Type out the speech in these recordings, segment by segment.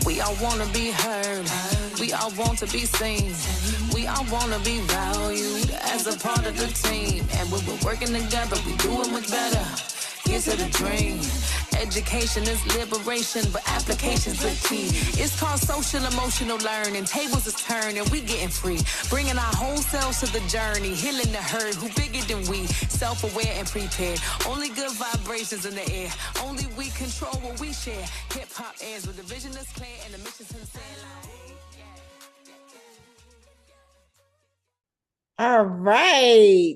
We all want to be heard. We all want to be seen. We all want to be valued as a part of the team. And when we're working together, we do it much better. Here's to the dream. Education is liberation, but application's the key. It's called social emotional learning. Tables is turning, we getting free. Bringing our whole selves to the journey. Healing the herd, who bigger than we. Self-aware and prepared. Only good vibrations in the air. Only we control what we share. Hip-hop ends with the vision is clear and the mission sincere. All right.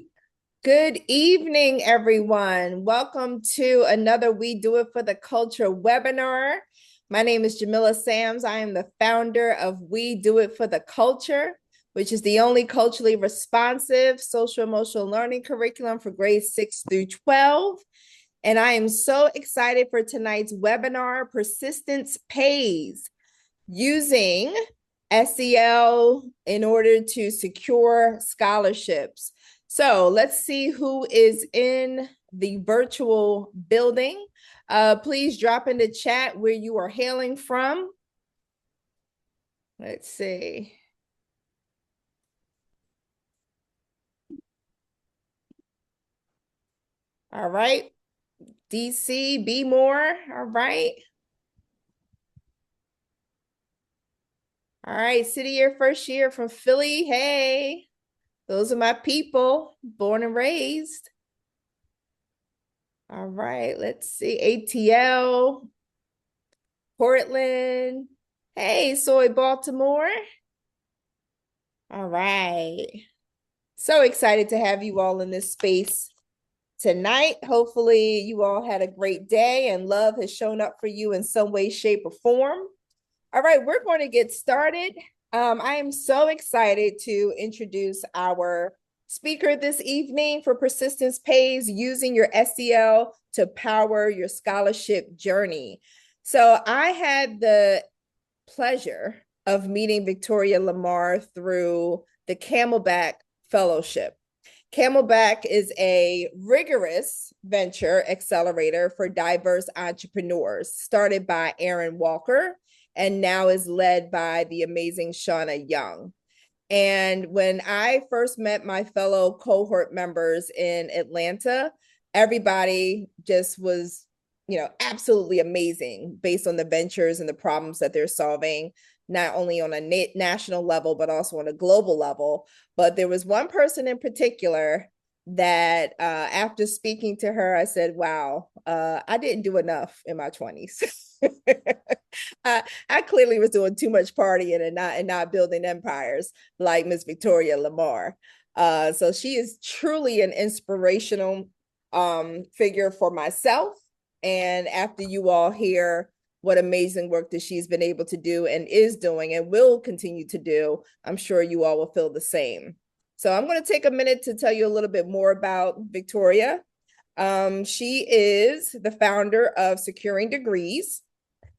Good evening, everyone. Welcome to another We Do It for the Culture webinar. My name is Jamila Sams. I am the founder of We Do It for the Culture, which is the only culturally responsive social emotional learning curriculum for grades 6 through 12. And I am so excited for tonight's webinar, Persistence Pays, using SEL in order to secure scholarships. So let's see who is in the virtual building. Please drop in the chat where you are hailing from. Let's see. All right. DC, be more. All right. All right. City year, first year from Philly. Hey. Those are my people, born and raised. All right, let's see. ATL, Portland. Hey, Soy, Baltimore. All right. So excited to have you all in this space tonight. Hopefully you all had a great day and love has shown up for you in some way, shape, or form. All right, we're going to get started. I am so excited to introduce our speaker this evening for Persistence Pays, using your SEL to power your scholarship journey. So I had the pleasure of meeting Victoria Lamar through the Camelback Fellowship. Camelback is a rigorous venture accelerator for diverse entrepreneurs, started by Aaron Walker, and now is led by the amazing Shauna Young. And when I first met my fellow cohort members in Atlanta, everybody just was, absolutely amazing based on the ventures and the problems that they're solving, not only on a national level, but also on a global level. But there was one person in particular that after speaking to her, I said, wow, I didn't do enough in my 20s. I clearly was doing too much partying and not building empires like Miss Victoria Lamar. So she is truly an inspirational figure for myself. And after you all hear what amazing work that she's been able to do and is doing and will continue to do, I'm sure you all will feel the same. So I'm going to take a minute to tell you a little bit more about Victoria. She is the founder of Securing Degrees,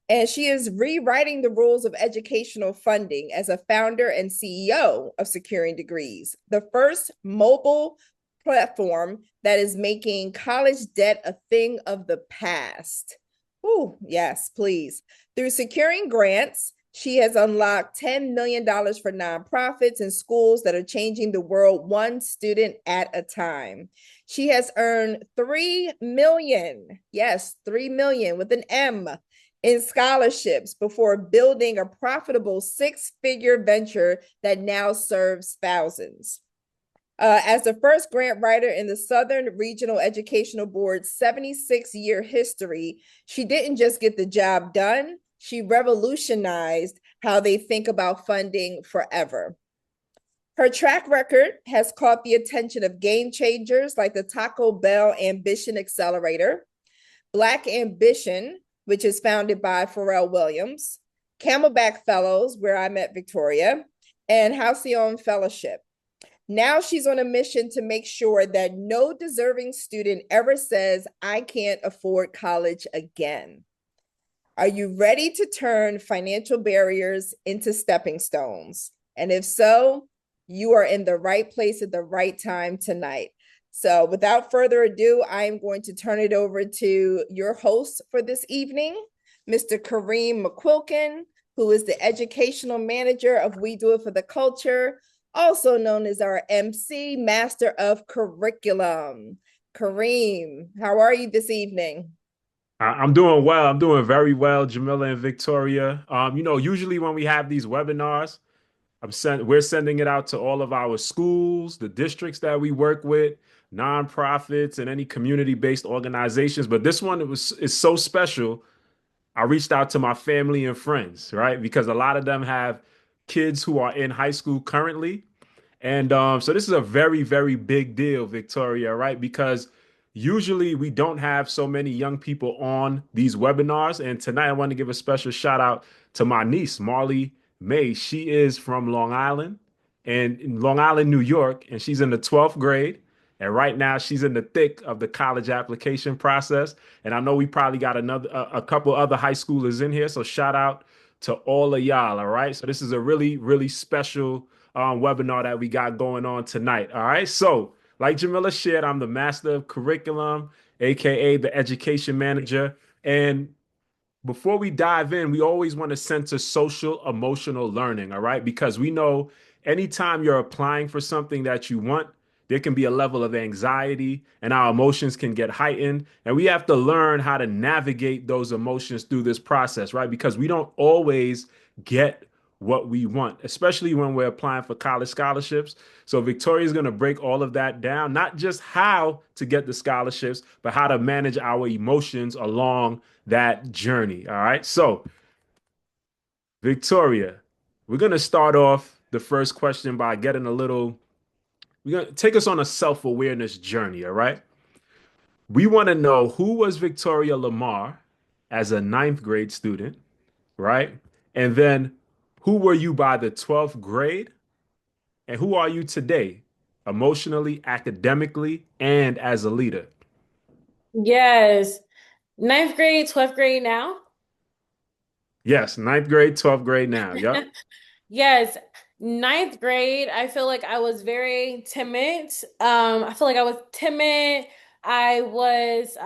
and she is rewriting the rules of educational funding as a founder and CEO of Securing Degrees, the first mobile platform that is making college debt a thing of the past. Oh, yes, please. Through securing grants, she has unlocked $10 million for nonprofits and schools that are changing the world one student at a time. She has earned 3 million, yes, 3 million with an M, in scholarships before building a profitable 6-figure venture that now serves thousands. As the first grant writer in the Southern Regional Educational Board's 76-year history, she didn't just get the job done, she revolutionized how they think about funding forever. Her track record has caught the attention of game changers like the Taco Bell Ambition Accelerator, Black Ambition, which is founded by Pharrell Williams, Camelback Fellows, where I met Victoria, and Halcyon Fellowship. Now she's on a mission to make sure that no deserving student ever says, I can't afford college again. Are you ready to turn financial barriers into stepping stones? And if so, you are in the right place at the right time tonight. So without further ado, I am going to turn it over to your host for this evening, Mr. Kareem McQuilkin, who is the educational manager of We Do It for the Culture, also known as our MC, Master of Curriculum. Kareem, how are you this evening? I'm doing well. I'm doing very well, Jamila and Victoria. Usually when we have these webinars, we're sending it out to all of our schools, the districts that we work with, nonprofits, and any community-based organizations. But this one is so special. I reached out to my family and friends, right? Because a lot of them have kids who are in high school currently. And so this is a very, very big deal, Victoria, right? Because usually we don't have so many young people on these webinars. And tonight I want to give a special shout out to my niece, Marley May. She is from Long Island and in Long Island, New York, and she's in the 12th grade. And right now she's in the thick of the college application process. And I know we probably got a couple other high schoolers in here. So shout out to all of y'all. All right. So this is a really, really special webinar that we got going on tonight. All right. So, like Jamila shared, I'm the master of curriculum, aka the education manager. And before we dive in, we always want to center social emotional learning, all right? Because we know anytime you're applying for something that you want, there can be a level of anxiety and our emotions can get heightened. And we have to learn how to navigate those emotions through this process, right? Because we don't always get what we want, especially when we're applying for college scholarships. So Victoria is going to break all of that down, not just how to get the scholarships, but how to manage our emotions along that journey. All right. So, Victoria, we're going to start off the first question by getting a little, we're going to take us on a self awareness journey. All right. We want to know who was Victoria Lamar as a ninth grade student, right? And then who were you by the 12th grade? And who are you today, emotionally, academically, and as a leader? Yes. Ninth grade, 12th grade now. Yes, ninth grade, 12th grade now. Yep. Yes. Ninth grade, I feel like I was very timid. I feel like I was timid. I was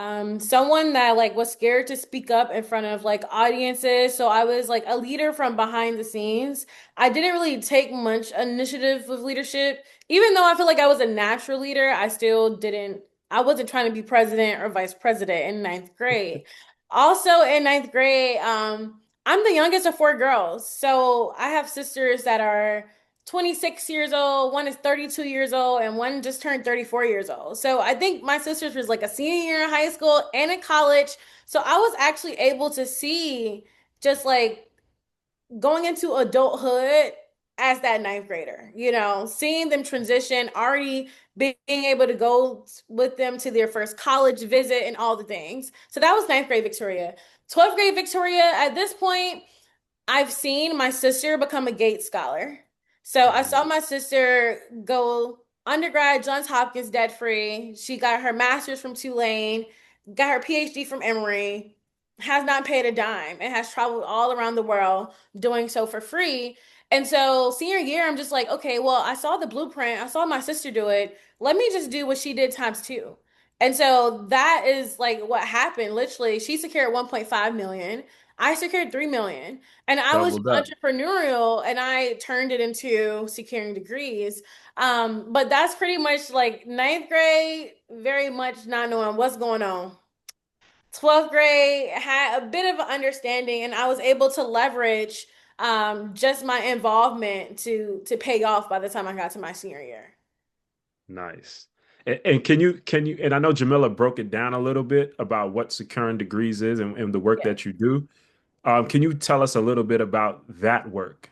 someone that like was scared to speak up in front of like audiences. So I was like a leader from behind the scenes. I didn't really take much initiative with leadership. Even though I feel like I was a natural leader, I wasn't trying to be president or vice president in ninth grade. Also in ninth grade, I'm the youngest of four girls. So I have sisters that are 26 years old, one is 32 years old, and one just turned 34 years old. So I think my sisters was like a senior year in high school and in college. So I was actually able to see just like going into adulthood as that ninth grader, seeing them transition, already being able to go with them to their first college visit and all the things. So that was ninth grade Victoria. 12th grade Victoria, at this point, I've seen my sister become a Gates Scholar. So I saw Mhm. my sister go undergrad, Johns Hopkins, debt free. She got her master's from Tulane, got her PhD from Emory, has not paid a dime, and has traveled all around the world doing so for free. And so senior year, I'm just like, okay, well, I saw the blueprint. I saw my sister do it. Let me just do what she did times two. And so that is like what happened. Literally, she secured 1.5 million. I secured 3 million. And I was Doubled up. entrepreneurial and I turned it into securing degrees. But that's pretty much like ninth grade, very much not knowing what's going on. 12th grade had a bit of an understanding and I was able to leverage just my involvement to pay off by the time I got to my senior year. Nice. And can you, and I know Jamila broke it down a little bit about what securing degrees is and the work Yeah. that you do. Can you tell us a little bit about that work?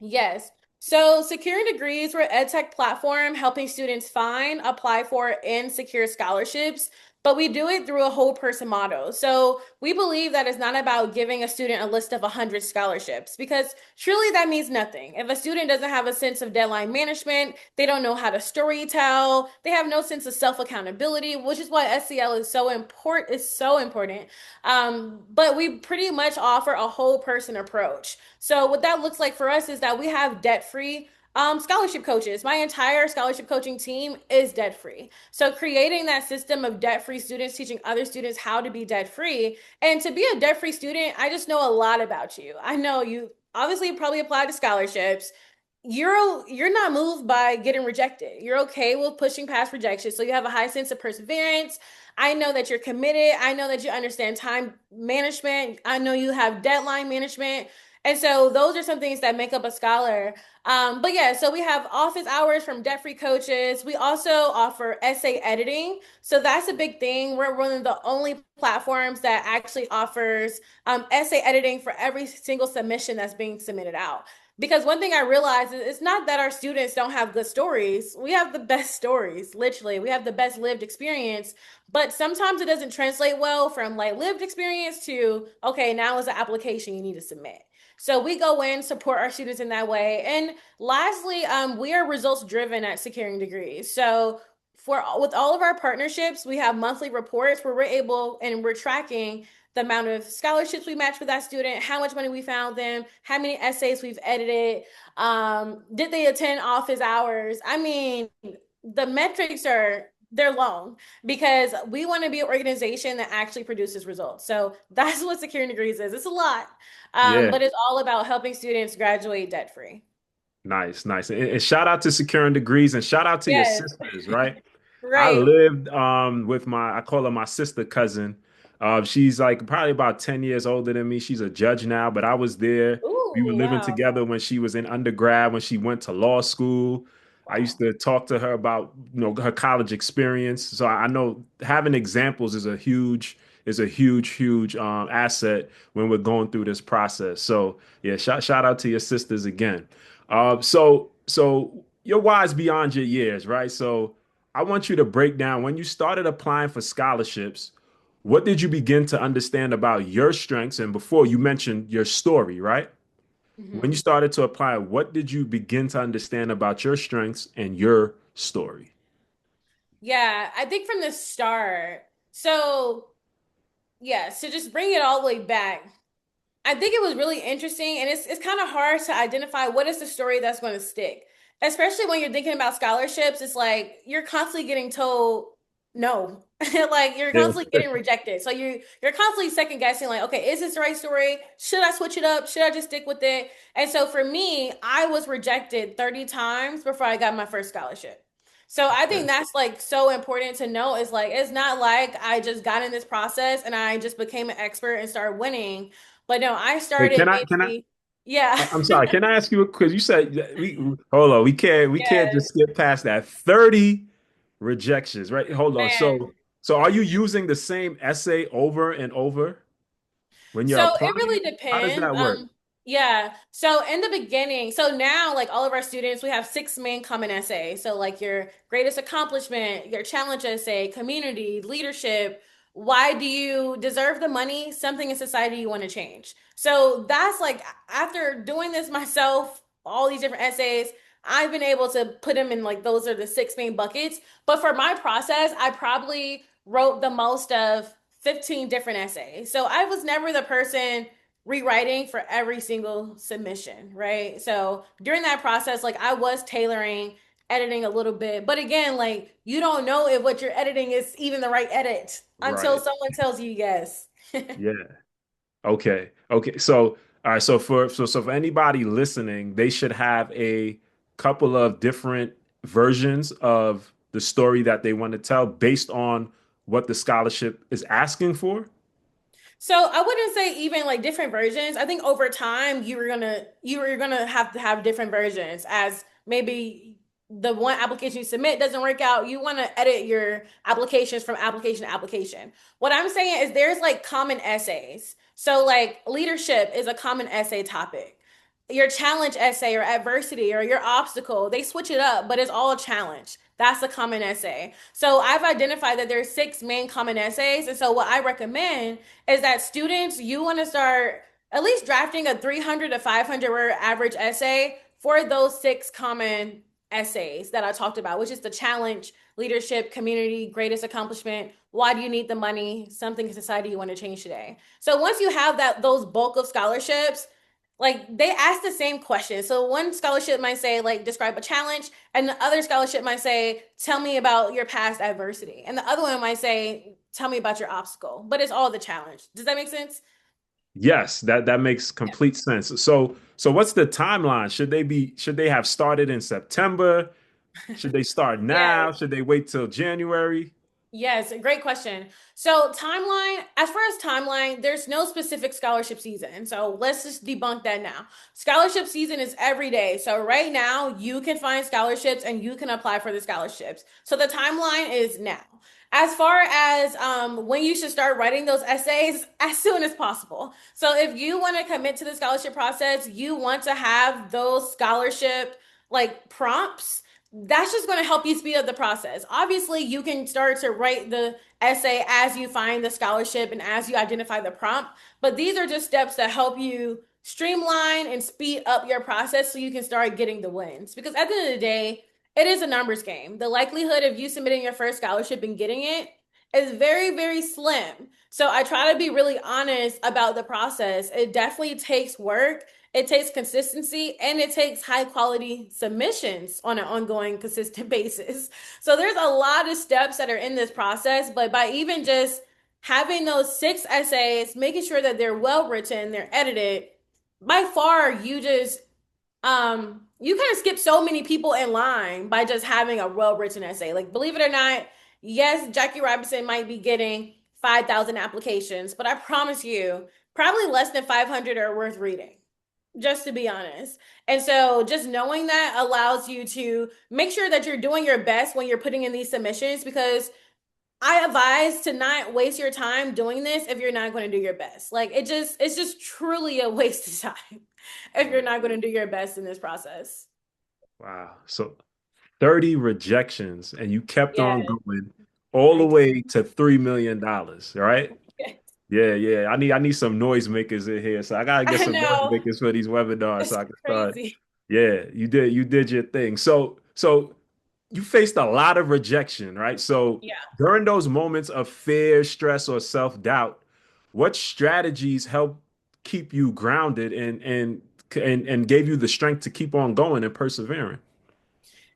Yes. So securing degrees, we're ed tech platform helping students find, apply for, and secure scholarships. But we do it through a whole person model. So we believe that it's not about giving a student a list of 100 scholarships because truly that means nothing. If a student doesn't have a sense of deadline management, they don't know how to story tell, they have no sense of self accountability, which is why SEL is so important. Is so important. But we pretty much offer a whole person approach. So what that looks like for us is that we have debt-free Scholarship coaches. My entire scholarship coaching team is debt free. So creating that system of debt free students, teaching other students how to be debt free. And to be a debt free student, I just know a lot about you. I know you obviously probably applied to scholarships. You're not moved by getting rejected. You're okay with pushing past rejection. So you have a high sense of perseverance. I know that you're committed. I know that you understand time management. I know you have deadline management. And so those are some things that make up a scholar. But yeah, so we have office hours from debt-free coaches. We also offer essay editing. So that's a big thing. We're one of the only platforms that actually offers essay editing for every single submission that's being submitted out. Because one thing I realized is it's not that our students don't have good stories. We have the best stories, literally. We have the best lived experience, but sometimes it doesn't translate well from like lived experience to, okay, now is the application you need to submit. So we go in, support our students in that way. And lastly, we are results driven at Securing Degrees. So for with all of our partnerships, we have monthly reports where we're able and we're tracking the amount of scholarships we matched with that student, how much money we found them, how many essays we've edited, did they attend office hours? I mean, the metrics are they're long because we want to be an organization that actually produces results. So that's what Securing Degrees is. It's a lot, Yeah. but it's all about helping students graduate debt free. Nice, nice. And shout out to Securing Degrees and shout out to your Yes, sisters, right? I right. lived with my I call her my sister cousin. She's like probably about 10 years older than me. She's a judge now, but I was there. We were Ooh, living wow. together when she was in undergrad, when she went to law school. I used Wow. to talk to her about, her college experience. So I know having examples is a huge asset when we're going through this process. So yeah, shout out to your sisters again. So you're wise beyond your years, right? So I want you to break down when you started applying for scholarships, what did you begin to understand about your strengths? And before you mentioned your story, right? When you Mhm. started to apply, what did you begin to understand about your strengths and your story? Yeah, I think from the start. So, yeah, so just bring it all the way back. I think it was really interesting, and it's kind of hard to identify what is the story that's going to stick, especially when you're thinking about scholarships. It's like you're constantly getting told no, like you're Yeah. constantly getting rejected. So you're constantly second guessing, like, okay, is this the right story? Should I switch it up? Should I just stick with it? And so for me, I was rejected 30 times before I got my first scholarship. So I think that's like so important to know is like it's not like I just got in this process and I just became an expert and started winning. But no, I Wait, started maybe, yeah. I'm sorry. Can I ask you a quiz? You said we hold on. We can't just Yes, skip past that. 30 rejections, right? Hold on. man. So are you using the same essay over and over when you're So it applying? really How does depends. that work? Yeah. So in the beginning, so now like all of our students, we have six main common essays. So like your greatest accomplishment, your challenge essay, community, leadership. Why do you deserve the money? Something in society you want to change. So that's like after doing this myself, all these different essays, I've been able to put them in like those are the six main buckets. But for my process, I probably wrote the most of 15 different essays. So I was never the person rewriting for every single submission, right? So during that process, like I was tailoring, editing a little bit. But again, like you don't know if what you're editing is even the right edit until Right. someone tells you yes. Yeah. Okay. Okay. So, all right. So for anybody listening, they should have a couple of different versions of the story that they want to tell based on what the scholarship is asking for. So I wouldn't say even like different versions. I think over time you were gonna have to have different versions as maybe the one application you submit doesn't work out. You want to edit your applications from application to application. What I'm saying is there's like common essays. So like leadership is a common essay topic. Your challenge essay or adversity or your obstacle, they switch it up, but it's all a challenge. That's a common essay. So I've identified that there's six main common essays. And so what I recommend is that students, you want to start at least drafting a 300 to 500 word average essay for those six common essays that I talked about, which is the challenge, leadership, community, greatest accomplishment, why do you need the money, something in society you want to change today. So once you have that those bulk of scholarships, Like they ask the same question. So one scholarship might say like describe a challenge, and the other scholarship might say tell me about your past adversity, and the other one might say tell me about your obstacle. But it's all the challenge. Does that make sense? Yes, that makes complete sense. So what's the timeline? Should they have started in September? Should they start Yes. now? Should they wait till January? Yes, great question. So, timeline, as far as timeline, there's no specific scholarship season. So, let's just debunk that now. Scholarship season is every day. So, right now, you can find scholarships and you can apply for the scholarships. So, the timeline is now. As far as when you should start writing those essays, as soon as possible. So, if you want to commit to the scholarship process, you want to have those scholarship like prompts, that's just going to help you speed up the process. Obviously, you can start to write the essay as you find the scholarship and as you identify the prompt, but these are just steps that help you streamline and speed up your process so you can start getting the wins. Because at the end of the day, it is a numbers game. The likelihood of you submitting your first scholarship and getting it is very, very slim. So I try to be really honest about the process. It definitely takes work, it takes consistency, and it takes high quality submissions on an ongoing, consistent basis. So there's a lot of steps that are in this process, but by even just having those 6 essays, making sure that they're well written, they're edited, by far you kind of skip so many people in line by just having a well written essay. Like, believe it or not, yes, Jackie Robinson might be getting 5,000 applications, but I promise you, probably less than 500 are worth reading, just to be honest. And so just knowing that allows you to make sure that you're doing your best when you're putting in these submissions, because I advise to not waste your time doing this if you're not going to do your best. Like it's just truly a waste of time if you're not going to do your best in this process. Wow. So 30 rejections and you kept Yeah, on going all the I way to $3 million, right? did. Yeah. I need some noisemakers in here. So I gotta get I some know. noisemakers for these webinars so It's I can start. crazy. Yeah, you did your thing. So you faced a lot of rejection, right? So Yeah. during those moments of fear, stress, or self-doubt, what strategies help keep you grounded and gave you the strength to keep on going and persevering?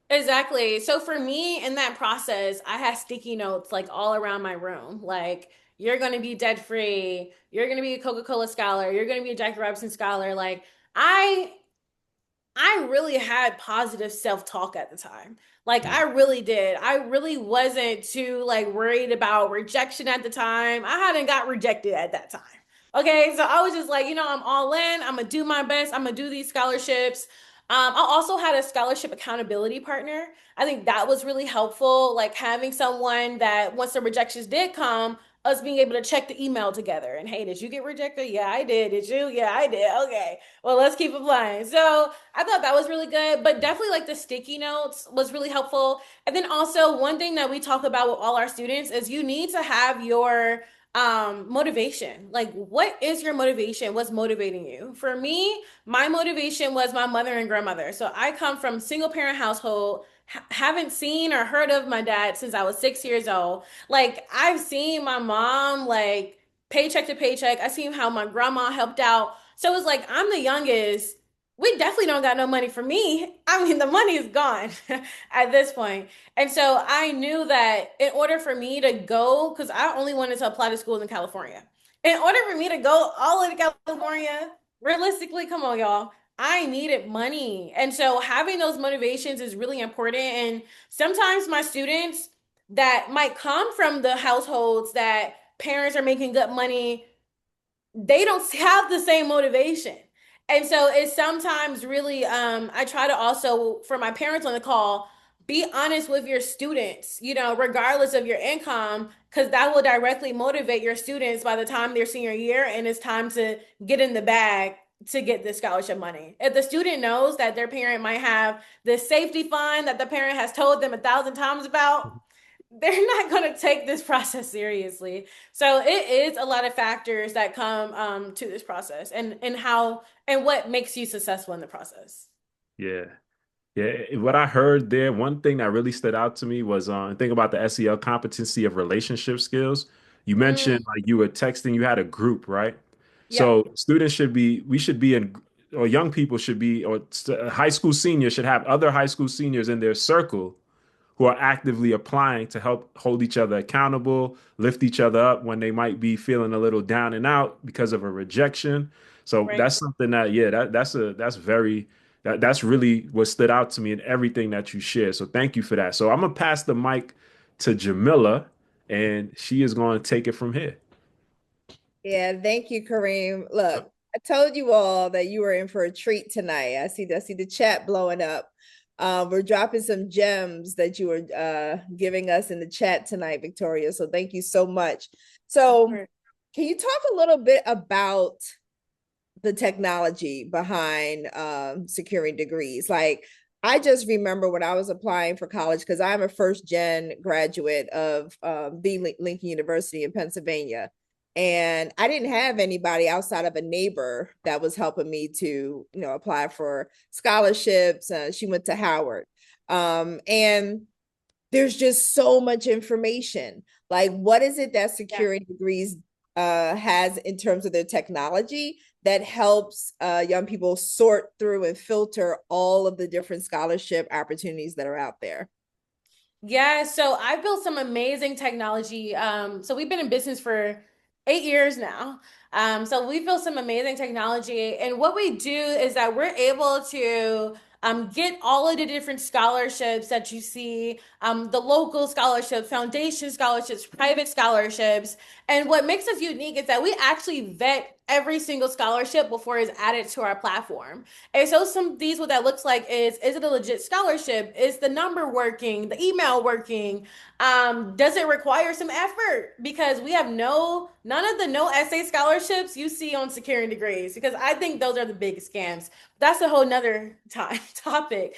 Exactly. So for me in that process, I had sticky notes like all around my room. Like, you're going to be debt free. You're going to be a Coca-Cola scholar. You're going to be a Jackie Robinson scholar. Like, I I really had positive self-talk at the time. Like Yeah. I really did. I really wasn't too like worried about rejection at the time. I hadn't got rejected at that time. Okay, so I was just like, I'm all in. I'm gonna do my best. I'm gonna do these scholarships. I also had a scholarship accountability partner. I think that was really helpful. Like having someone that once the rejections did come, us being able to check the email together. And hey, did you get rejected? Yeah, I did. Did you? Yeah, I did. Okay. Well, let's keep applying. So I thought that was really good, but definitely like the sticky notes was really helpful. And then also one thing that we talk about with all our students is you need to have your motivation. Like what is your motivation? What's motivating you? For me, my motivation was my mother and grandmother. So I come from single parent household, haven't seen or heard of my dad since I was 6 years old. Like I've seen my mom like paycheck to paycheck. I seen how my grandma helped out. So it's like I'm the youngest. We definitely don't got no money for me. I mean, the money is gone at this point. And so I knew that in order for me to go, because I only wanted to apply to schools in California. In order for me to go all the way to California, realistically, come on, y'all, I needed money. And so having those motivations is really important. And sometimes my students that might come from the households that parents are making good money, they don't have the same motivation. And so it's sometimes really I try to also for my parents on the call, be honest with your students, regardless of your income, because that will directly motivate your students by the time they're senior year and it's time to get in the bag to get the scholarship money. If the student knows that their parent might have the safety fund that the parent has told them 1,000 times about, they're not going to take this process seriously. So it is a lot of factors that come to this process and how and what makes you successful in the process. Yeah. Yeah, what I heard there, one thing that really stood out to me was think about the SEL competency of relationship skills. You Mm, mentioned like you were texting, you had a group, right? yep. So students should be, we should be in. or young people should be, or high school seniors should have other high school seniors in their circle who are actively applying to help hold each other accountable, lift each other up when they might be feeling a little down and out because of a rejection. So Right. that's something that, yeah, that's really what stood out to me in everything that you shared. So thank you for that. So I'm gonna pass the mic to Jamila, and she is going to take it from here. Yeah, thank you, Kareem. Look, I told you all that you were in for a treat tonight. I see the chat blowing up. We're dropping some gems that you were giving us in the chat tonight, Victoria. So thank you so much. So can you talk a little bit about the technology behind securing degrees? Like, I just remember when I was applying for college, because I'm a first gen graduate of the Lincoln University in Pennsylvania. And I didn't have anybody outside of a neighbor that was helping me to, apply for scholarships. She went to Howard. And there's just so much information. Like, what is it that securing degrees has in terms of their technology that helps young people sort through and filter all of the different scholarship opportunities that are out there? Yeah, so I built some amazing technology. So we've been in business for 8 years now. So we've built some amazing technology. And what we do is that we're able to get all of the different scholarships that you see, the local scholarships, foundation scholarships, private scholarships. And what makes us unique is that we actually vet every single scholarship before it's added to our platform. And so some of these, what that looks like is it a legit scholarship? Is the number working? The email working? Does it require some effort? Because we have none of the no essay scholarships you see on securing degrees, because I think those are the biggest scams. That's a whole nother topic.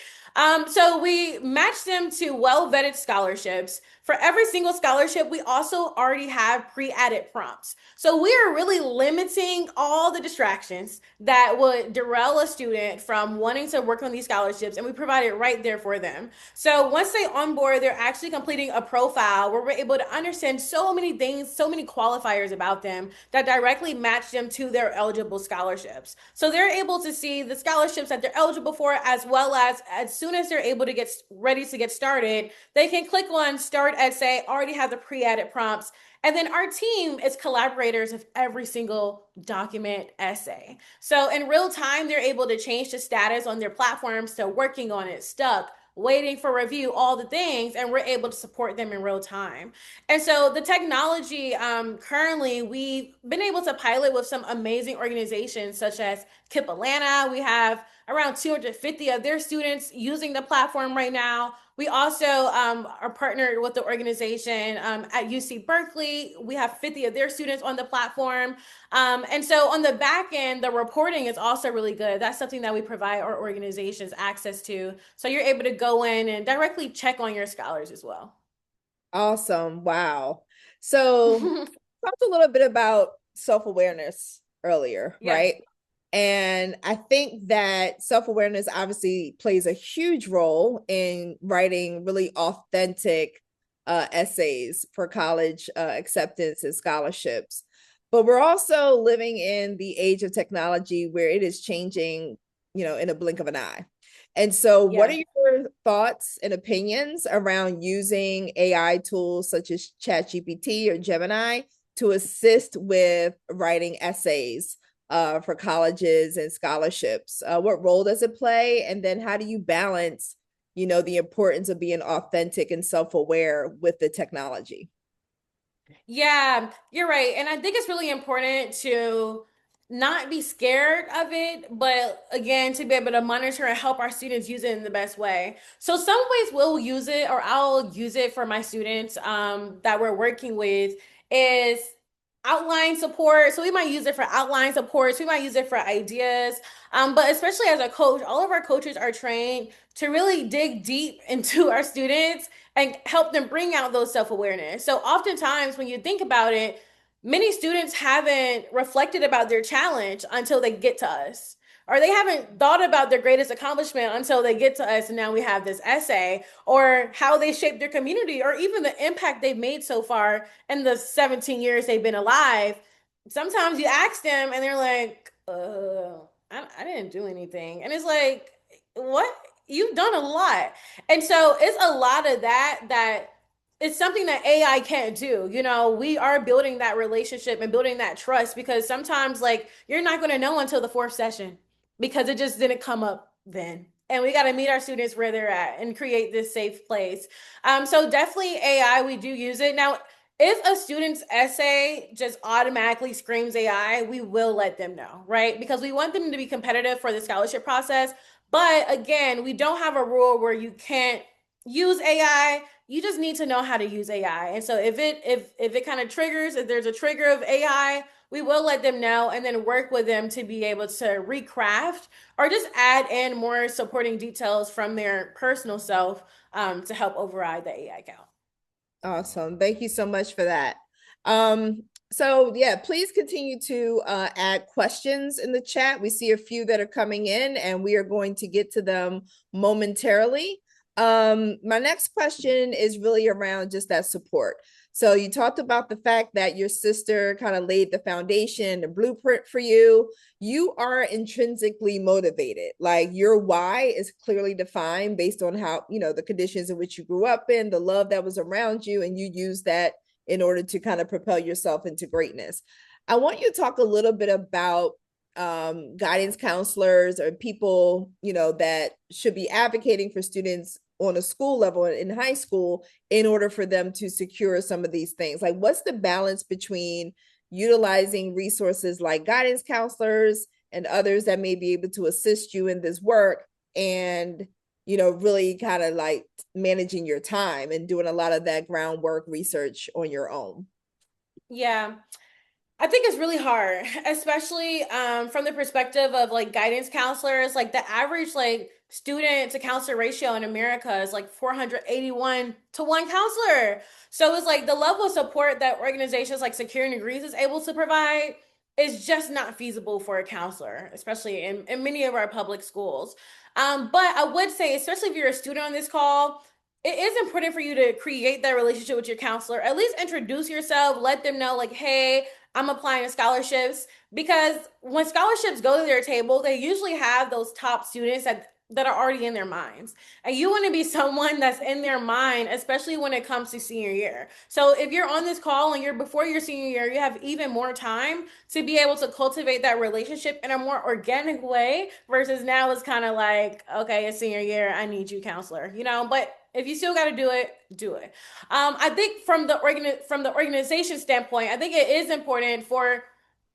So we match them to well-vetted scholarships. For every single scholarship, we also already have pre-added prompts. So we are really limiting all the distractions that would derail a student from wanting to work on these scholarships, and we provide it right there for them. So once they onboard, they're actually completing a profile where we're able to understand so many things, so many qualifiers about them that directly match them to their eligible scholarships. So they're able to see the scholarships that they're eligible for, as well as soon as they're able to get ready to get started, they can click on start essay, already have the pre-added prompts. And then our team is collaborators of every single document essay. So in real time, they're able to change the status on their platforms to working on it, stuck, waiting for review, all the things, and we're able to support them in real time. And so the technology, currently, we've been able to pilot with some amazing organizations such as KIP Atlanta. We have around 250 of their students using the platform right now. We also are partnered with the organization at UC Berkeley. We have 50 of their students on the platform. And so on the back end, the reporting is also really good. That's something that we provide our organizations access to. So you're able to go in and directly check on your scholars as well. Awesome. Wow. So talked a little bit about self-awareness earlier, Yeah. right? And I think that self-awareness obviously plays a huge role in writing really authentic essays for college acceptance and scholarships. But we're also living in the age of technology where it is changing, in a blink of an eye. And so, what are your thoughts and opinions around using AI tools such as ChatGPT or Gemini to assist with writing essays for colleges and scholarships? What role does it play? And then how do you balance, the importance of being authentic and self-aware with the technology? Yeah, you're right. And I think it's really important to not be scared of it, but again, to be able to monitor and help our students use it in the best way. So some ways we'll use it, or I'll use it for my students that we're working with, is outline support. So we might use it for outline supports. We might use it for ideas. But especially as a coach, all of our coaches are trained to really dig deep into our students and help them bring out those self-awareness. So oftentimes when you think about it, many students haven't reflected about their challenge until they get to us, or they haven't thought about their greatest accomplishment until they get to us. And now we have this essay, or how they shaped their community, or even the impact they've made so far in the 17 years they've been alive. Sometimes you ask them and they're like, I didn't do anything. And it's like, what? You've done a lot. And so it's a lot of that it's something that AI can't do. You know, we are building that relationship and building that trust because sometimes like you're not going to know until the fourth session because it just didn't come up then. And we got to meet our students where they're at and create this safe place. So definitely AI, we do use it. Now, if a student's essay just automatically screams AI, we will let them know, right? Because we want them to be competitive for the scholarship process. But again, we don't have a rule where you can't use AI. You just need to know how to use AI. And so if it kind of triggers, if there's a trigger of AI, we will let them know and then work with them to be able to recraft or just add in more supporting details from their personal self to help override the AI count. Awesome. Thank you so much for that. So yeah, please continue to add questions in the chat. We see a few that are coming in and we are going to get to them momentarily. My next question is really around just that support. So you talked about the fact that your sister kind of laid the foundation, the blueprint for you. You are intrinsically motivated. Like your why is clearly defined based on how, you know, the conditions in which you grew up in, the love that was around you, and you use that in order to kind of propel yourself into greatness. I want you to talk a little bit about guidance counselors or people, you know, that should be advocating for students on a school level in high school in order for them to secure some of these things. Like, what's the balance between utilizing resources like guidance counselors and others that may be able to assist you in this work and, you know, really kind of like managing your time and doing a lot of that groundwork research on your own? Yeah. I think it's really hard, especially from the perspective of like guidance counselors. Like the average like student to counselor ratio in America is like 481 to one counselor. So it's like the level of support that organizations like Securing Degrees is able to provide is just not feasible for a counselor, especially in many of our public schools. But I would say, especially if you're a student on this call, it is important for you to create that relationship with your counselor. At least introduce yourself, let them know, like, hey, I'm applying to scholarships, because when scholarships go to their table, they usually have those top students that are already in their minds. And you want to be someone that's in their mind, especially when it comes to senior year. So if you're on this call and you're before your senior year, you have even more time to be able to cultivate that relationship in a more organic way versus now it's kind of like, okay, it's senior year, I need you, counselor, you know, but if you still got to do it, do it. I think from the organization standpoint, I think it is important for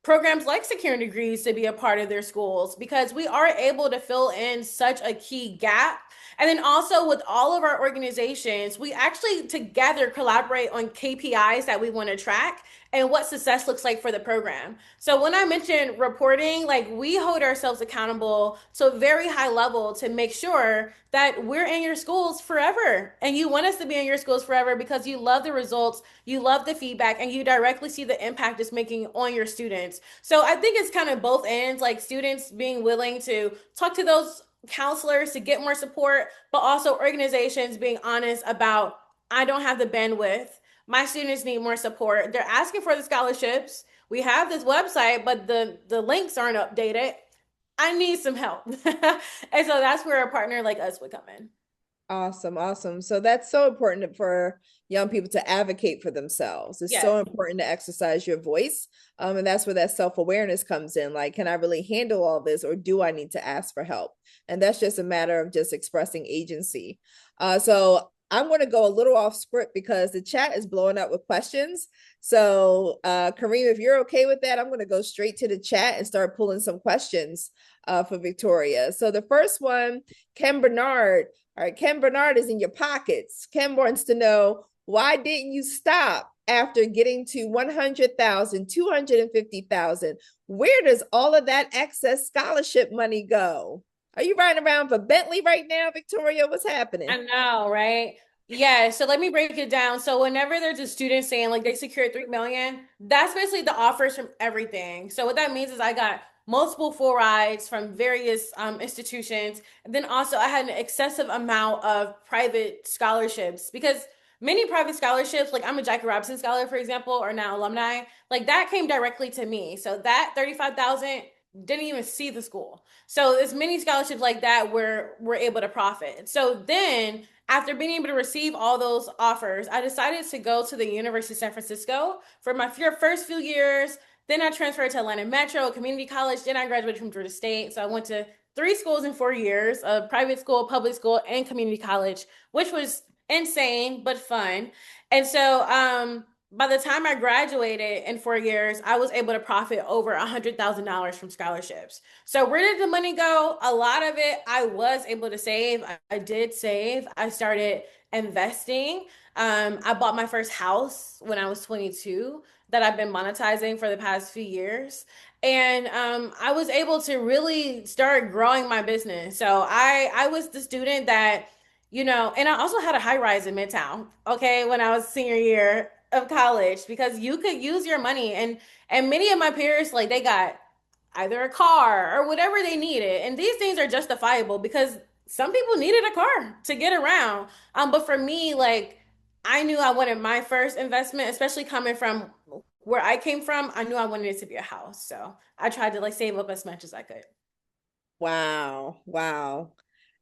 programs like Securing Degrees to be a part of their schools because we are able to fill in such a key gap. And then also with all of our organizations, we actually together collaborate on KPIs that we want to track and what success looks like for the program. So when I mentioned reporting, like we hold ourselves accountable to a very high level to make sure that we're in your schools forever. And you want us to be in your schools forever because you love the results, you love the feedback, and you directly see the impact it's making on your students. So I think it's kind of both ends, like students being willing to talk to those counselors to get more support, but also organizations being honest about, I don't have the bandwidth, my students need more support, they're asking for the scholarships, we have this website but the links aren't updated, I need some help. And so that's where a partner like us would come in. Awesome. Awesome. So that's so important for young people to advocate for themselves. It's so important to exercise your voice. And that's where that self-awareness comes in. Like, can I really handle all this or do I need to ask for help? And that's just a matter of just expressing agency. So I'm going to go a little off script because the chat is blowing up with questions. So Kareem, if you're okay with that, I'm going to go straight to the chat and start pulling some questions for Victoria. So the first one, Ken Bernard. All right, Ken Bernard is in your pockets. Ken wants to know, why didn't you stop after getting to 100,000, 250,000? Where does all of that excess scholarship money go? Are you riding around for Bentley right now, Victoria? What's happening? I know, right? Yeah, so let me break it down. So whenever there's a student saying like they secured 3 million, that's basically the offers from everything. So what that means is I got multiple full rides from various institutions. And then also I had an excessive amount of private scholarships because many private scholarships, like I'm a Jackie Robinson scholar, for example, or now alumni, like that came directly to me. So that 35,000 didn't even see the school. So it's many scholarships like that where we're able to profit. So then after being able to receive all those offers, I decided to go to the University of San Francisco for my first few years. Then I transferred to Atlanta Metro Community College. Then I graduated from Georgia State. So I went to 3 schools in 4 years, a private school, public school, and community college, which was insane but fun. And so by the time I graduated in 4 years, I was able to profit over $100,000 from scholarships. So where did the money go? A lot of it I was able to save. I did save. I started investing. I bought my first house when I was 22 that I've been monetizing for the past few years. And I was able to really start growing my business. So I was the student that, and I also had a high rise in Midtown, okay, when I was senior year of college, because you could use your money, and many of my peers, like, they got either a car or whatever they needed, and these things are justifiable because some people needed a car to get around. But for me, like, I knew I wanted my first investment, especially coming from where I came from. I knew I wanted it to be a house, so I tried to like save up as much as I could. Wow. Wow.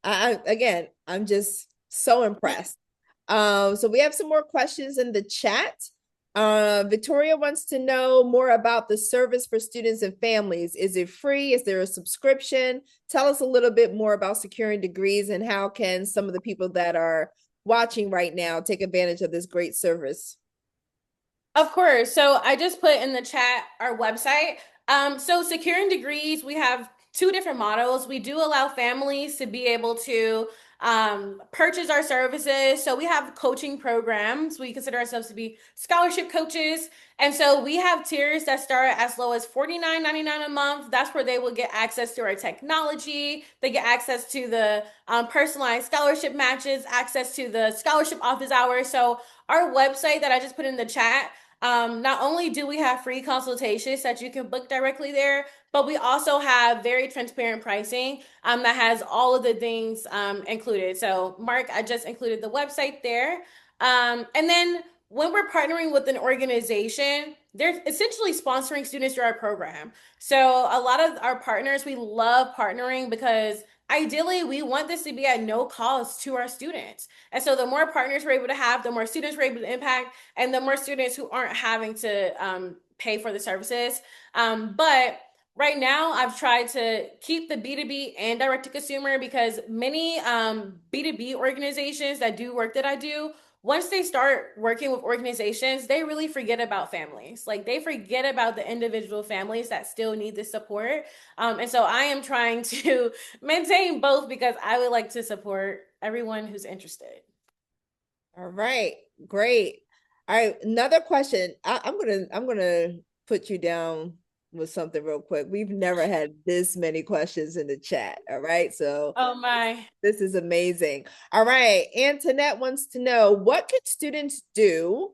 Again, I'm just so impressed. So we have some more questions in the chat. Victoria wants to know more about the service for students and families. Is it free? Is there a subscription? Tell us a little bit more about securing degrees, and how can some of the people that are watching right now take advantage of this great service? Of course. So I just put in the chat our website. So securing degrees, we have 2 different models. We do allow families to be able to purchase our services. So we have coaching programs. We consider ourselves to be scholarship coaches. And so we have tiers that start as low as $49.99 a month. That's where they will get access to our technology. They get access to the personalized scholarship matches, access to the scholarship office hours. So our website that I just put in the chat, not only do we have free consultations that you can book directly there, but we also have very transparent pricing that has all of the things included. So, Mark, I just included the website there. And then when we're partnering with an organization, they're essentially sponsoring students through our program. So, a lot of our partners, we love partnering because ideally we want this to be at no cost to our students. And so, the more partners we're able to have, the more students we're able to impact, and the more students who aren't having to pay for the services. But right now, I've tried to keep the B2B and direct to consumer because many B2B organizations that do work that I do, once they start working with organizations, they really forget about families. Like, they forget about the individual families that still need the support. And so I am trying to maintain both because I would like to support everyone who's interested. All right, great. All right, another question. I'm gonna put you down with something real quick. We've never had this many questions in the chat. All right, so Oh my. this is amazing. All right, Antoinette wants to know, what can students do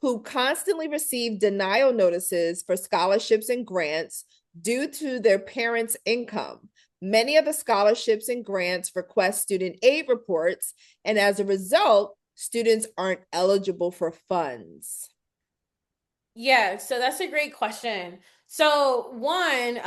who constantly receive denial notices for scholarships and grants due to their parents' income? Many of the scholarships and grants request student aid reports, and as a result, students aren't eligible for funds. Yeah, so that's a great question. So one,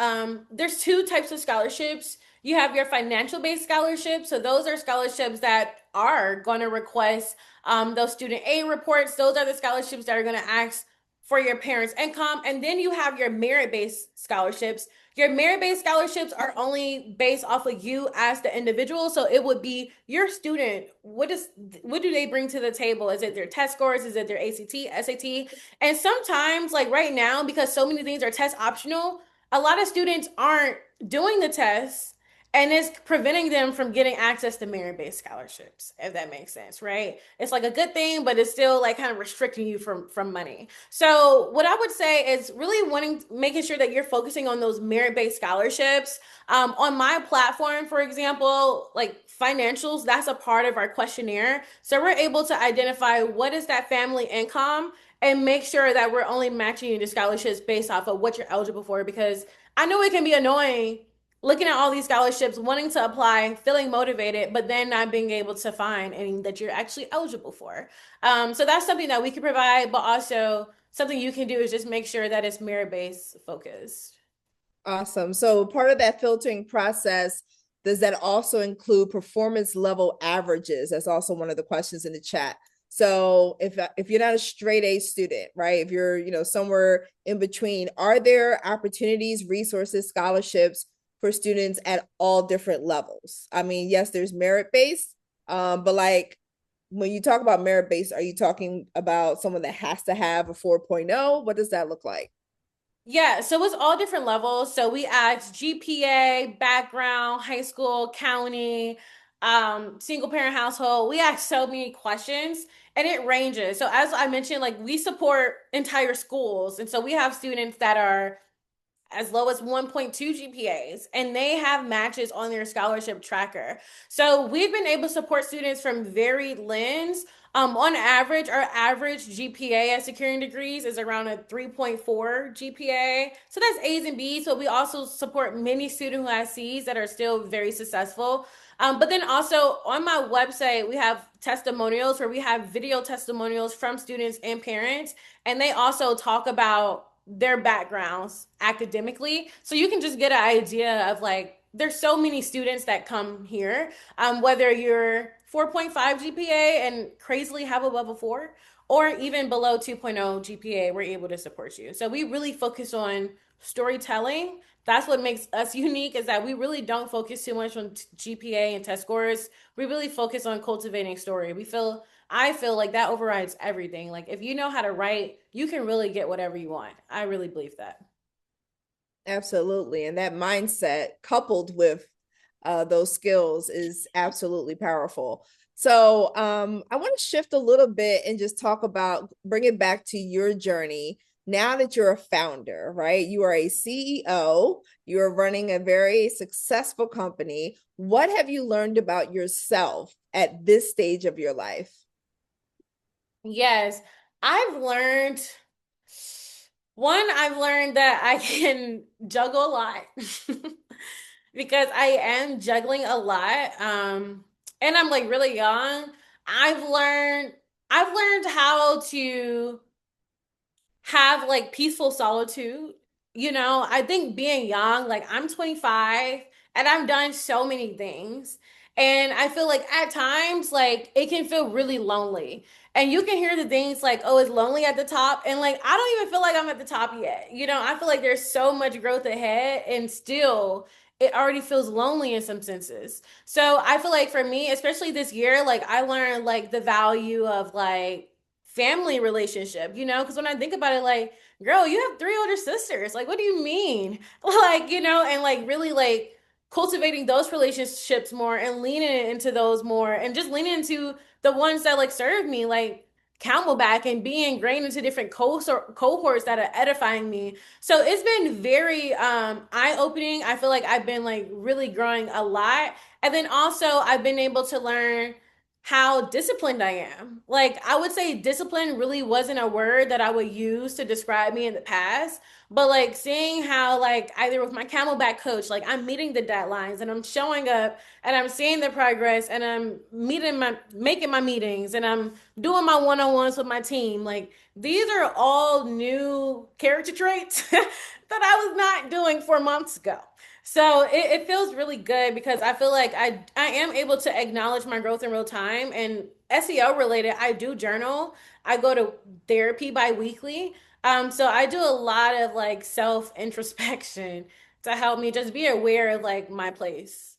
there's 2 types of scholarships. You have your financial based scholarships. So those are scholarships that are going to request those student aid reports. Those are the scholarships that are going to ask for your parents' income. And then you have your merit based scholarships. Your merit based scholarships are only based off of you as the individual. So it would be your student. What do they bring to the table? Is it their test scores? Is it their ACT, SAT? And sometimes, like right now, because so many things are test optional, a lot of students aren't doing the tests, and it's preventing them from getting access to merit-based scholarships, if that makes sense, right? It's like a good thing, but it's still like kind of restricting you from money. So what I would say is really making sure that you're focusing on those merit-based scholarships. On my platform, for example, like financials, that's a part of our questionnaire. So we're able to identify what is that family income and make sure that we're only matching you to scholarships based off of what you're eligible for. Because I know it can be annoying looking at all these scholarships, wanting to apply, feeling motivated, but then not being able to find any that you're actually eligible for. So that's something that we can provide, but also something you can do is just make sure that it's merit-based focused. Awesome. So part of that filtering process, does that also include performance level averages? That's also one of the questions in the chat. So if you're not a straight A student, right? If you're, somewhere in between, are there opportunities, resources, scholarships for students at all different levels? I mean, yes, there's merit-based, but like when you talk about merit-based, are you talking about someone that has to have a 4.0? What does that look like? Yeah, so it's all different levels. So we asked GPA, background, high school, county, single parent household. We asked so many questions and it ranges. So as I mentioned, like we support entire schools. And so we have students that are as low as 1.2 GPAs, and they have matches on their scholarship tracker. So we've been able to support students from varied lens. On average, our average GPA at securing degrees is around a 3.4 GPA. So that's A's and B's, but we also support many students who have C's that are still very successful. But then also on my website, we have testimonials where we have video testimonials from students and parents, and they also talk about their backgrounds academically. So you can just get an idea of like, there's so many students that come here, whether you're 4.5 GPA and crazily have above a 4, or even below 2.0 GPA, we're able to support you. So we really focus on storytelling. That's what makes us unique, is that we really don't focus too much on GPA and test scores. We really focus on cultivating story. I feel like that overrides everything. Like if you know how to write, you can really get whatever you want. I really believe that. Absolutely. And that mindset coupled with those skills is absolutely powerful. So I want to shift a little bit and just talk about, bring it back to your journey. Now that you're a founder, right? You are a CEO, you're running a very successful company. What have you learned about yourself at this stage of your life? Yes, I've learned I've learned that I can juggle a lot because I am juggling a lot. And I'm like really young. I've learned I've learned how to have like peaceful solitude. I think being young, like I'm 25 and I've done so many things. And I feel like at times, like it can feel really lonely. And you can hear the things like, oh, it's lonely at the top. And like, I don't even feel like I'm at the top yet. I feel like there's so much growth ahead and still it already feels lonely in some senses. So I feel like for me, especially this year, like I learned like the value of like family relationship, because when I think about it, like, girl, you have three older sisters. Like, what do you mean? Like, and like really like cultivating those relationships more and leaning into those more and just leaning into the ones that like serve me, like Camelback, and being ingrained into different cohorts that are edifying me. So it's been very eye-opening. I feel like I've been like really growing a lot. And then also I've been able to learn how disciplined I am. Like, I would say discipline really wasn't a word that I would use to describe me in the past, but like seeing how, like, either with my Camelback coach, like, I'm meeting the deadlines and I'm showing up and I'm seeing the progress and I'm making my meetings and I'm doing my one on ones with my team. Like, these are all new character traits that I was not doing 4 months ago. So it feels really good because I feel like I am able to acknowledge my growth in real time. And SEO related, I do journal. I go to therapy bi-weekly. So I do a lot of like self introspection to help me just be aware of like my place.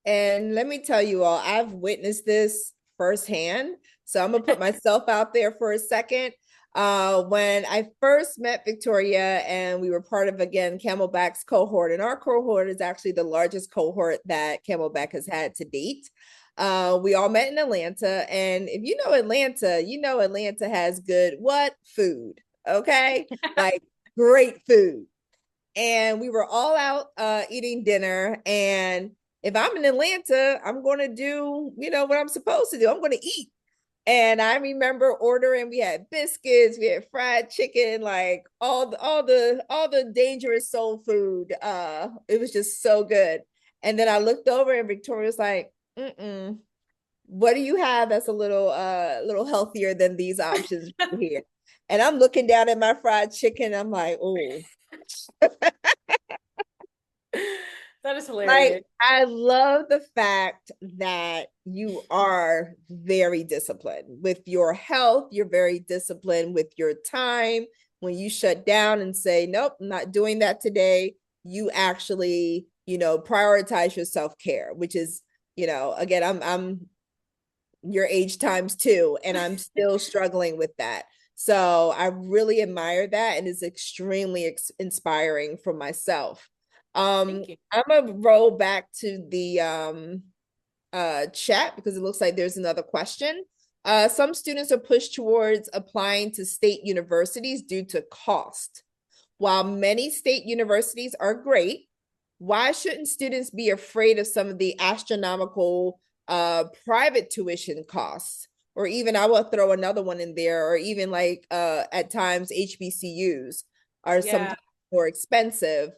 And let me tell you all, I've witnessed this firsthand. So I'm gonna put myself out there for a second. When I first met Victoria and we were part of, again, Camelback's cohort, and our cohort is actually the largest cohort that Camelback has had to date. We all met in Atlanta, and if you know Atlanta, you know Atlanta has good what? Food, okay? Like great food. And we were all out eating dinner, and if I'm in Atlanta, I'm going to do, what I'm supposed to do. I'm going to eat. And I remember ordering, we had biscuits, we had fried chicken, like all the dangerous soul food. It was just so good. And then I looked over and Victoria was like, what do you have that's a little healthier than these options here? And I'm looking down at my fried chicken. I'm like, oh. That is hilarious. Like, I love the fact that you are very disciplined with your health. You're very disciplined with your time. When you shut down and say, nope, I'm not doing that today, you actually, prioritize your self-care, which is, again, I'm your age times two, and I'm still struggling with that. So I really admire that, and it's extremely inspiring for myself. Thank you. I'm gonna roll back to the chat because it looks like there's another question. Some students are pushed towards applying to state universities due to cost. While many state universities are great, why shouldn't students be afraid of some of the astronomical private tuition costs? Or even, I will throw another one in there, or even like at times HBCUs are Yeah. sometimes more expensive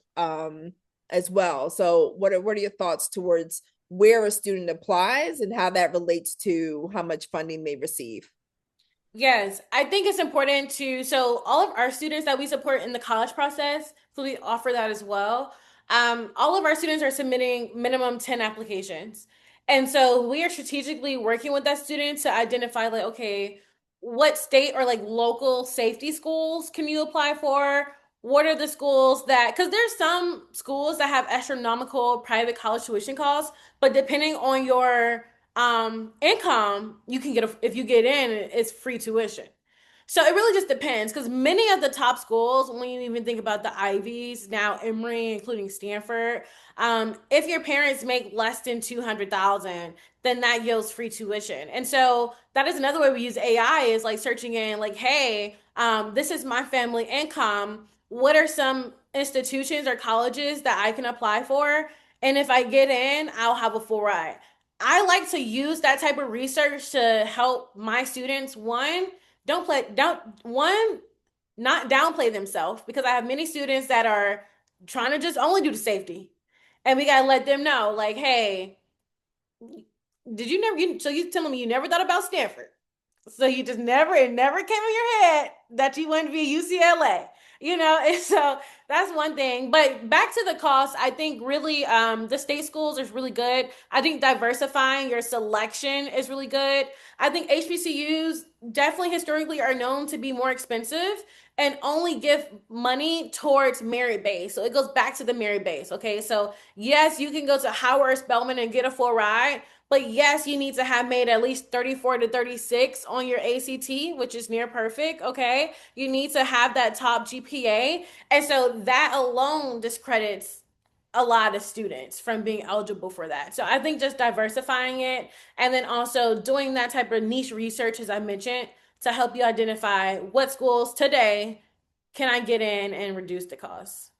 as well. So what are your thoughts towards where a student applies and how that relates to how much funding they receive? Yes, I think it's important so all of our students that we support in the college process, so we offer that as well. All of our students are submitting minimum 10 applications. And so we are strategically working with that student to identify like, okay, what state or like local safety schools can you apply for? What are the schools that, because there's some schools that have astronomical private college tuition costs, but depending on your income, you can get if you get in, it's free tuition. So it really just depends because many of the top schools, when you even think about the Ivies, now Emory, including Stanford, if your parents make less than 200,000, then that yields free tuition. And so that is another way we use AI is like searching in like, hey, this is my family income. What are some institutions or colleges that I can apply for? And if I get in, I'll have a full ride. I like to use that type of research to help my students. One, not downplay themselves because I have many students that are trying to just only do the safety. And we gotta let them know, like, hey, did you never so you telling me you never thought about Stanford? So you just it never came in your head that you wanted to be UCLA, and so that's one thing. But back to the cost, I think really the state schools is really good. I think diversifying your selection is really good. I think HBCUs definitely historically are known to be more expensive and only give money towards merit base. So it goes back to the merit base. Okay. So yes, you can go to Howard Spelman and get a full ride, but yes, you need to have made at least 34 to 36 on your ACT, which is near perfect. Okay. You need to have that top GPA. And so that alone discredits a lot of students from being eligible for that. So I think just diversifying it and then also doing that type of niche research, as I mentioned, to help you identify what schools today can I get in and reduce the cost.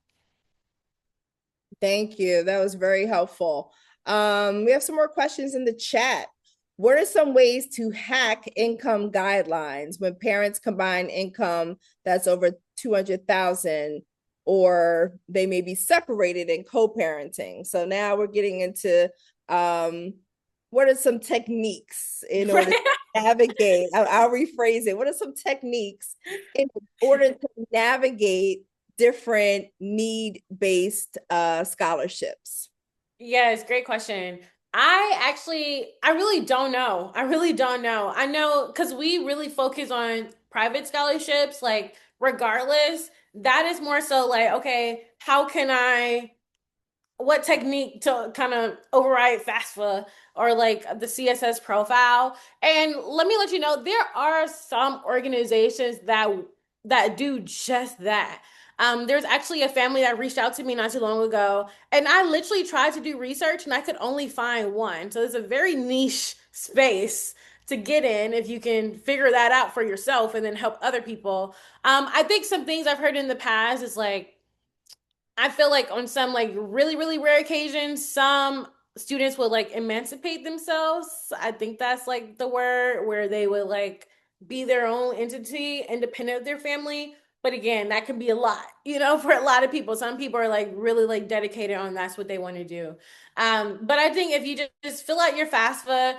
Thank you. That was very helpful. We have some more questions in the chat. What are some ways to hack income guidelines when parents combine income that's over 200,000 or they may be separated in co-parenting? So now we're getting into what are some techniques in order to navigate? I'll rephrase it. What are some techniques in order to navigate different need-based scholarships? Yes, great question. I really don't know. I really don't know. I know because we really focus on private scholarships, like regardless, that is more so like, okay, how can I what technique to kind of override FAFSA or like the CSS profile. And let me let you know, there are some organizations that do just that. There's actually a family that reached out to me not too long ago, and I literally tried to do research and I could only find one. So it's a very niche space to get in if you can figure that out for yourself and then help other people. I think some things I've heard in the past is like I feel like on some like really, really rare occasions, some students would like emancipate themselves. I think that's like the word where they would like be their own entity, independent of their family. But again, that can be a lot, for a lot of people. Some people are like really like dedicated on that's what they want to do. But I think if you just fill out your FAFSA,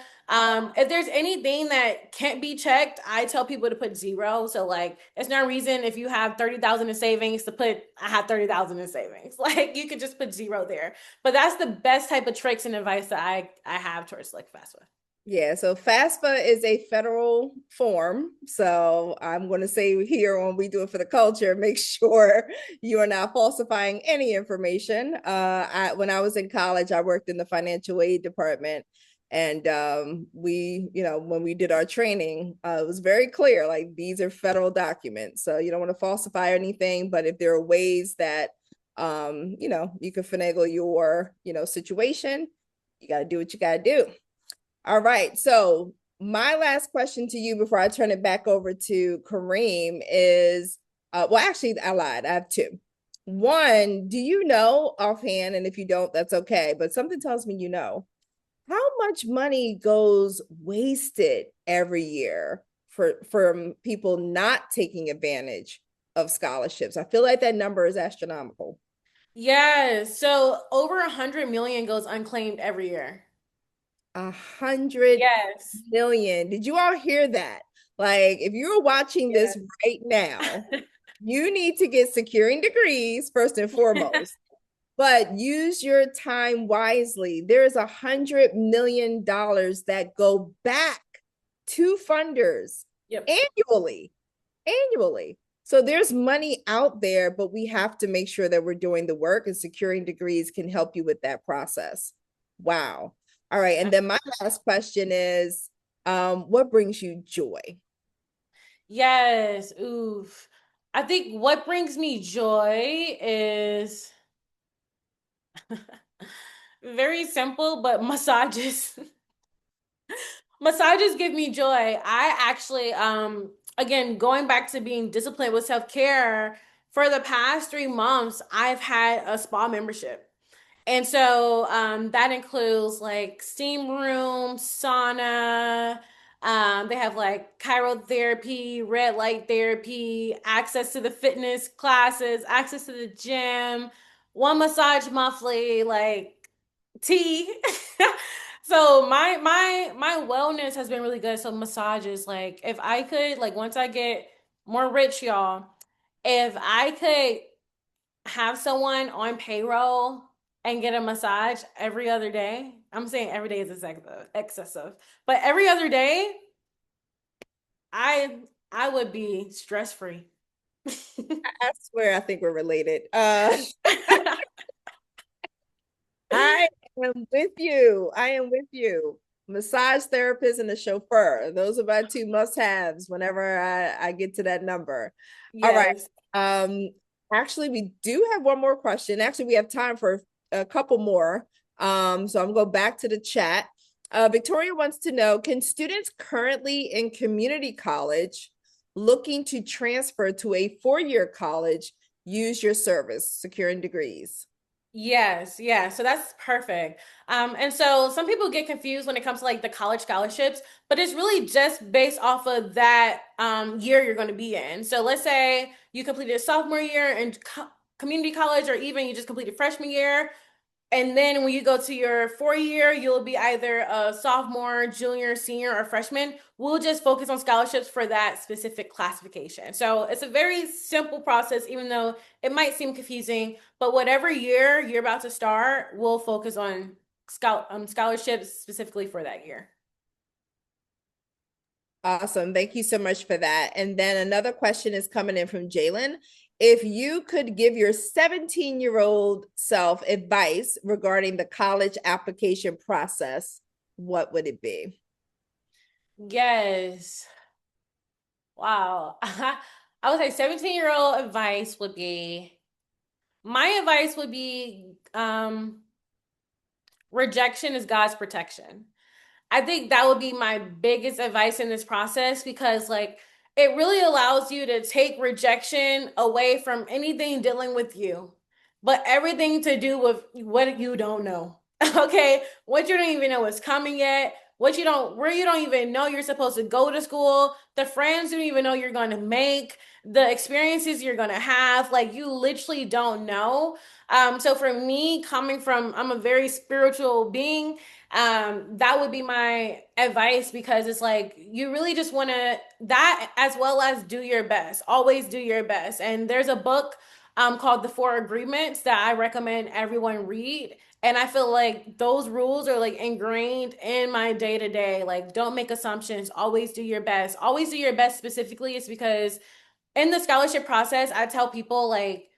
if there's anything that can't be checked, I tell people to put zero. So like, it's no reason if you have 30,000 in savings to put I have 30,000 in savings. Like you could just put zero there. But that's the best type of tricks and advice that I have towards like FAFSA. Yeah, so FAFSA is a federal form. So I'm going to say here when we do it for the culture, make sure you are not falsifying any information. When I was in college, I worked in the financial aid department. And we, when we did our training, it was very clear, like these are federal documents. So you don't want to falsify anything, but if there are ways that, you can finagle your, situation, you got to do what you got to do. All right. So my last question to you before I turn it back over to Kareem is, well, actually, I lied. I have two. One, do you know offhand, and if you don't, that's okay, but something tells me how much money goes wasted every year from people not taking advantage of scholarships? I feel like that number is astronomical. Yeah, so over 100 million goes unclaimed every year. 100 million. Did you all hear that? Like, if you're watching this Yes. right now, you need to get securing degrees first and foremost, but use your time wisely. There's $100 million that go back to funders Yep. annually. Annually. So there's money out there, but we have to make sure that we're doing the work, and securing degrees can help you with that process. Wow. All right. And then my last question is, what brings you joy? Yes. Oof. I think what brings me joy is very simple, but massages. Massages give me joy. I actually, again, going back to being disciplined with self-care, for the past 3 months, I've had a spa membership. And so that includes like steam room, sauna. They have like chirotherapy, red light therapy, access to the fitness classes, access to the gym, one massage monthly, like tea. So my wellness has been really good. So massages, like if I could, like once I get more rich, y'all, if I could have someone on payroll and get a massage every other day. I'm saying every day is excessive, but every other day, I I would be stress free. I swear I think we're related. I am with you. I am with you. Massage therapist and a chauffeur. Those are my two must-haves whenever I get to that number. All right. Yes. Actually, we do have one more question. Actually, we have time for a couple more. So I'm going to go back to the chat. Victoria wants to know, can students currently in community college looking to transfer to a four-year college use your service, securing degrees? Yes, yeah. So that's perfect. And so some people get confused when it comes to like the college scholarships, but it's really just based off of that year you're going to be in. So let's say you completed a sophomore year in community college, or even you just completed freshman year. And then when you go to your 4 year, you'll be either a sophomore, junior, senior, or freshman. We'll just focus on scholarships for that specific classification. So it's a very simple process, even though it might seem confusing. But whatever year you're about to start, we'll focus on scholarships specifically for that year. Awesome. Thank you so much for that. And then another question is coming in from Jalen. If you could give your 17-year-old self advice regarding the college application process, what would it be? Yes. Wow. I would say 17-year-old advice would be my advice would be rejection is God's protection. I think that would be my biggest advice in this process, because like it really allows you to take rejection away from anything dealing with you, but everything to do with what you don't know. Okay, what you don't even know is coming yet, where you don't even know you're supposed to go to school, the friends you don't even know you're going to make, the experiences you're going to have. Like you literally don't know. So for me, coming from, I'm a very spiritual being. That would be my advice because it's like you really just want to that as well as do your best. Always do your best. And there's a book called The Four Agreements that I recommend everyone read. And I feel like those rules are like ingrained in my day to day. Like, don't make assumptions. Always do your best. Always do your best specifically is because in the scholarship process, I tell people like,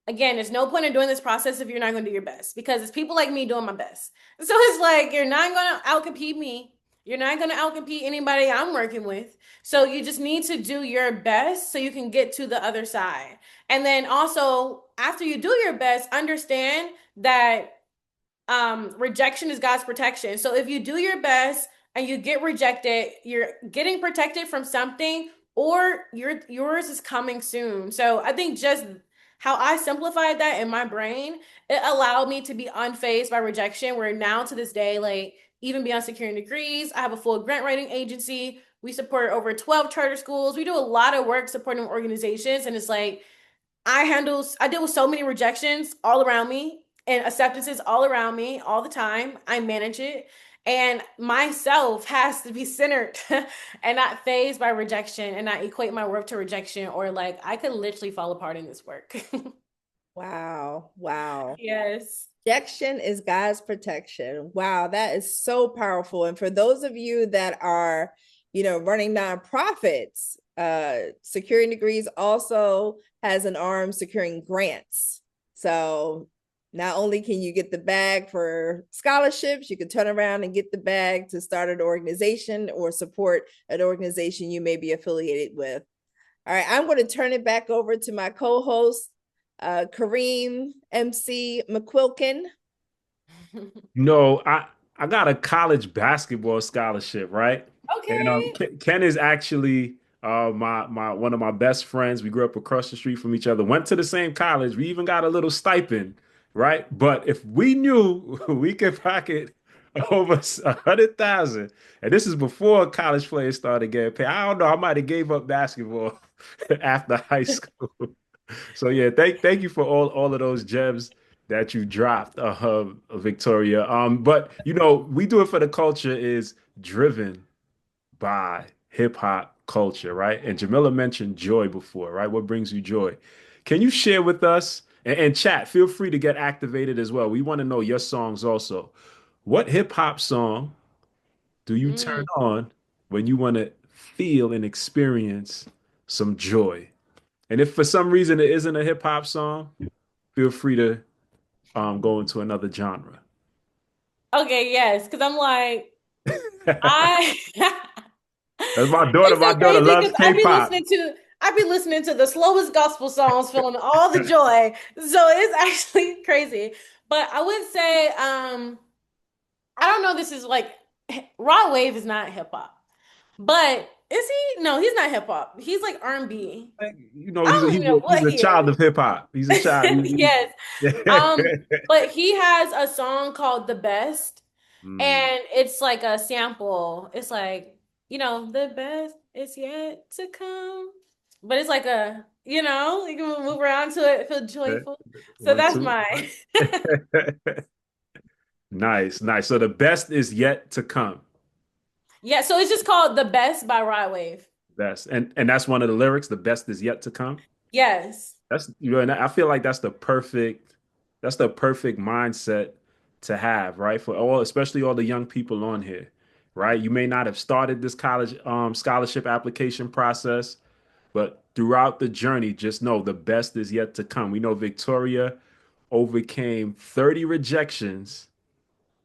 again, there's no point in doing this process if you're not going to do your best because it's people like me doing my best. So it's like you're not going to outcompete me. You're not going to outcompete anybody I'm working with. So you just need to do your best so you can get to the other side. And then also, after you do your best, understand that rejection is God's protection. So if you do your best and you get rejected, you're getting protected from something or yours is coming soon. So I think just how I simplified that in my brain, it allowed me to be unfazed by rejection. Where now to this day, like even beyond securing degrees, I have a full grant writing agency. We support over 12 charter schools. We do a lot of work supporting organizations. And it's like I deal with so many rejections all around me and acceptances all around me all the time. I manage it. And myself has to be centered and not phased by rejection and not equate my work to rejection or like I could literally fall apart in this work. Wow. Wow. Yes. Protection is God's protection. Wow, that is so powerful. And for those of you that are, running nonprofits, Securing Degrees also has an arm securing grants. So not only can you get the bag for scholarships, you can turn around and get the bag to start an organization or support an organization you may be affiliated with. All right, I'm going to turn it back over to my co-host, Kareem MC McQuilkin. No, I got a college basketball scholarship, right? And Okay. Ken is actually my one of my best friends. We grew up across the street from each other, went to the same college. We even got a little stipend, right? But if we knew we could pocket over 100,000, and this is before college players started getting paid, I don't know. I might have gave up basketball after high school. So yeah, thank you for all of those gems that you dropped, Victoria. But we do it for the culture is driven by hip hop culture, right? And Jamila mentioned joy before, right? What brings you joy? Can you share with us and chat? Feel free to get activated as well. We want to know your songs also. What hip hop song do you turn Mm. on when you want to feel and experience some joy? And if for some reason it isn't a hip hop song, feel free to go into another genre. Okay, yes, because I'm like, I That's my daughter. it's My so daughter crazy loves because K-pop. I be listening to the slowest gospel songs, feeling all the joy. So it's actually crazy. But I would say, I don't know. This is like Rod Wave is not hip hop, but is he? No, he's not hip hop. He's like R&B. Like, I he's a don't he's even know a he's what a he child is. of hip hop. He's a child. Yes. But he has a song called The Best. Mm, And it's like a sample. It's like, the best is yet to come. But it's like you can move around to it, feel okay. joyful. So One, that's two. mine. Nice, nice. So the best is yet to come. Yeah, so it's just called The Best by Rod Wave. Best, and that's one of the lyrics. The best is yet to come. Yes. That's and I feel like that's the perfect mindset to have, right? For all, especially all the young people on here, right? You may not have started this college scholarship application process, but throughout the journey, just know the best is yet to come. We know Victoria overcame 30 rejections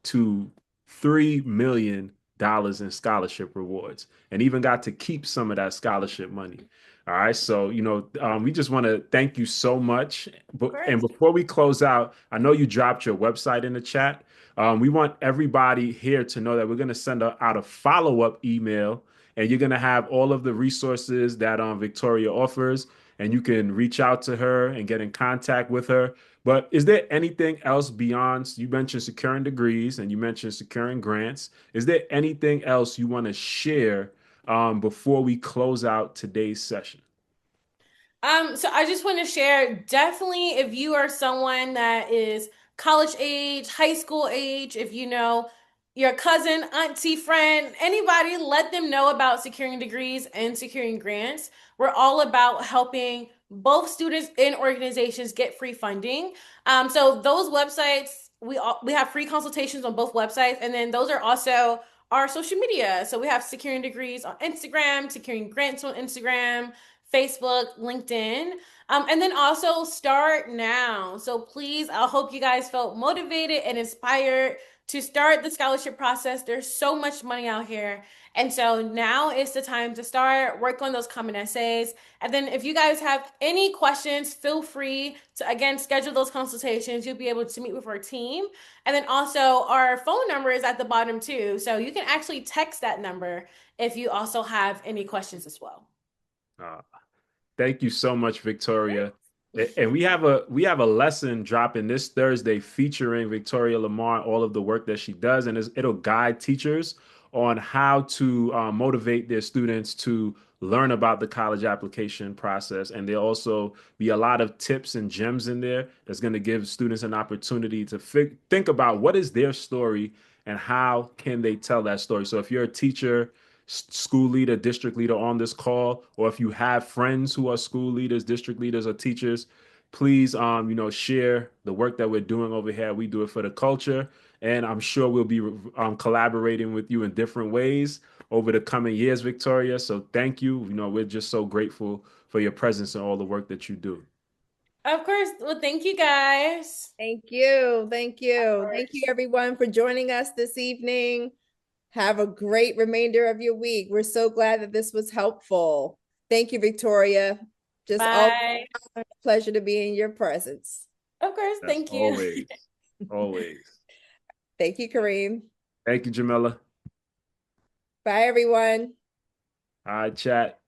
to $3 million in scholarship rewards and even got to keep some of that scholarship money. All right. So, we just want to thank you so much. Of And course. before we close out, I know you dropped your website in the chat. We want everybody here to know that we're going to send out a follow-up email and you're going to have all of the resources that Victoria offers and you can reach out to her and get in contact with her. But is there anything else beyond, you mentioned securing degrees and you mentioned securing grants. Is there anything else you want to share before we close out today's session? So I just want to share, definitely if you are someone that is college age, high school age, if you know your cousin, auntie, friend, anybody, let them know about securing degrees and securing grants. We're all about helping both students and organizations get free funding. So those websites, we have free consultations on both websites, and then those are also our social media. So we have securing degrees on Instagram, securing grants on Instagram, Facebook, LinkedIn. And then also start now. So please, I hope you guys felt motivated and inspired to start the scholarship process. There's so much money out here. And so now is the time to start, work on those common essays. And then if you guys have any questions, feel free to, again, schedule those consultations. You'll be able to meet with our team. And then also our phone number is at the bottom too. So you can actually text that number if you also have any questions as well. Uh, Thank you so much, Victoria. And we have a lesson dropping this Thursday featuring Victoria Lamar, all of the work that she does, and it'll guide teachers on how to motivate their students to learn about the college application process. And there'll also be a lot of tips and gems in there that's going to give students an opportunity to think about what is their story and how can they tell that story. So if you're a teacher, school leader, district leader on this call, or if you have friends who are school leaders, district leaders, or teachers, please, share the work that we're doing over here. We do it for the culture, and I'm sure we'll be collaborating with you in different ways over the coming years, Victoria. So thank you. We're just so grateful for your presence and all the work that you do. Of course. Well, thank you guys. Thank you. Thank Of you. Thank you, course. everyone, for joining us this evening. Have a great remainder of your week. We're so glad that this was helpful. Thank you, Victoria. Just always Bye. a pleasure to be in your presence. Of course. Yes, Thank you. always, always. Thank you, Kareem. Thank you, Jamila. Bye, everyone. All right, chat.